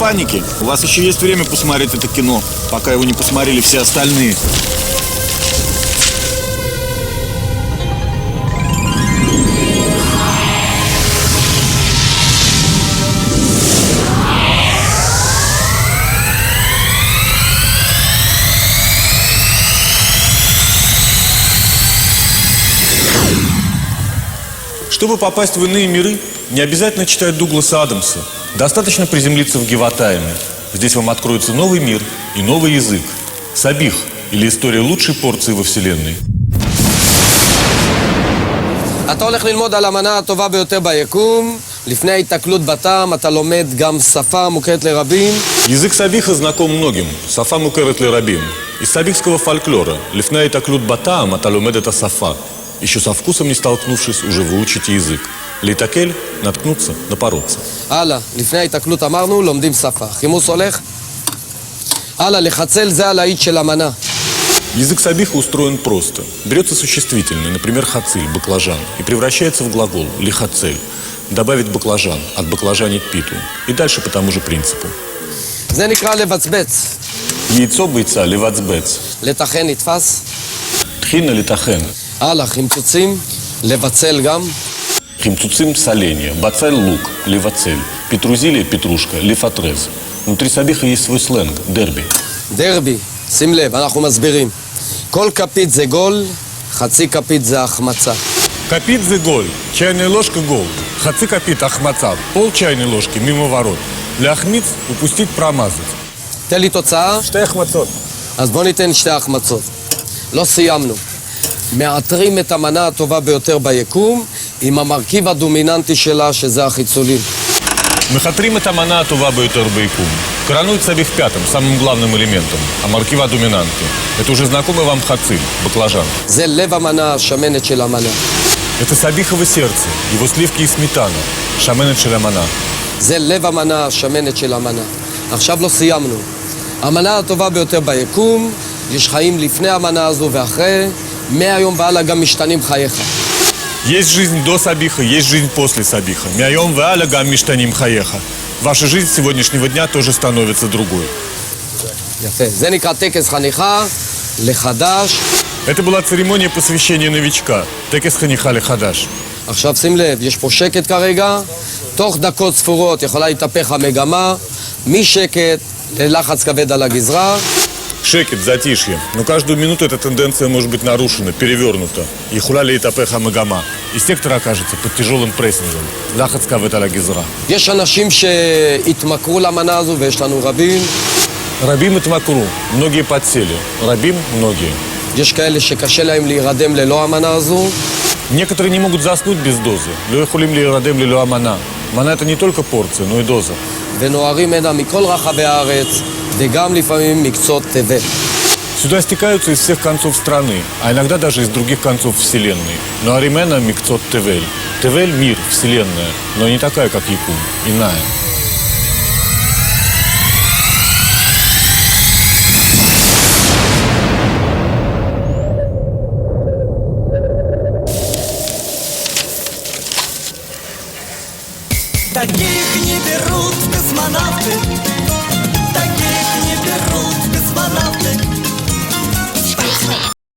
паники. У вас еще есть время посмотреть это кино, пока его не посмотрели все остальные. Чтобы попасть в иные миры, не обязательно читать Дугласа Адамса. Достаточно приземлиться в Геватайме. Здесь вам откроется новый мир и новый язык. Сабих, или история лучшей порции во Вселенной. אתה הולך ללמוד על המנה הטובה ביותר ביקום. לפני ההתקלות בטעם אתה לומד גם שפה מוכרת לרבים. Язык сабиха знаком многим. Сафа мукерет лерабим. Из сабихского фольклора «Лифная таклют батаам аталумед это сафа». Еще со вкусом не столкнувшись, уже выучите язык. Литакель – наткнуться, напороться. הלאה, לפני ההתקלות אמרנו, לומדים שפה. חימוס הולך. הלאה, לחצל זה הלהיט של המנה. Язык сабиха устроен просто. Берется существительное, например, хациль, баклажан, и превращается в глагол лихацель. Добавить баклажан, от баклажанить питу. И дальше по тому же принципу. זה נקרא לבצבץ. Яйцо бойца левацбец. לטחן נתפס. Тхина литахен. הלאה, חמצוצים. לבצל גם. Химцуцим – соленье, бацель – лук, левацель. Петрузилия – петрушка, лифатрез. Внутри сабиха есть свой сленг – дерби. דרבי, שים לב, אנחנו מסבירים. כל כפית זה גול, חצי כפית זה החמצה. Капит за голь, чайная ложка гол. Хаци капит ахмацав, пол чайной ложки мимо ворот. Ляхмиц – упустить, промазать. תן לי תוצאה. Штай ахмацот. אז בוא ניתן שתי החמצות. לא סיימנו. מאתרים את המנה הטובה ביותר ביקום עם המרכיב הדומיננטי שלה, שזה החיצולים. Мехатрим – это мана това бейтер бейкум. Коронует сабих пятым, самым главным элементом, а маркива доминанты. Это уже знакомый вам хациль, баклажан. זה לב המנה, השמנת של המנה. Это сабихово сердце, его сливки и сметана, шаменет шелямана. זה לב המנה, השמנת של המנה. עכשיו לא סיימנו. המנה הטובה ביותר ביקום, יש חיים לפני המנה הזו ואחרי, מהיום והלאה גם משתנים חייך. Есть жизнь до сабиха, есть жизнь после сабиха. Мяйом веаля гам миштаним хаеха. Ваша жизнь с сегодняшнего дня тоже становится другой. יפה. זה נקרא טקס חניכה לחדש. Это была церемония посвящения новичка. Текес ханихали хадаш. עכשיו שים לב, יש פה שקט כרגע. תוך דקות ספורות יכולה להתהפך המגמה. משקט ללחץ כבד על הגזרה. Шекет, затишье. Но каждую минуту эта тенденция может быть нарушена, перевернута. И хуляли и тапеха магама. И сектор окажется под тяжелым прессингом. Лахацка в это гизра. יש אנשים שהתמכרו למנה הזו ויש לנו רבים. Рабим и Тмакру. Многие подсели. Рабим – многие. יש כאלה שקשה להם להירדם ללא המנה הזו. Некоторые не могут заснуть без дозы. Лё хулим ли радем ли лё амана. Мана – это не только порция, но и доза. ונוערים הנה מכל רחבי הארץ, וגם לפעמים מקצות תבל. Сюда стекаются из всех концов страны, а иногда даже из других концов Вселенной. Но Аримена – Микцот Тевель. Тевель – мир, Вселенная, но не такая, как Якум, иная.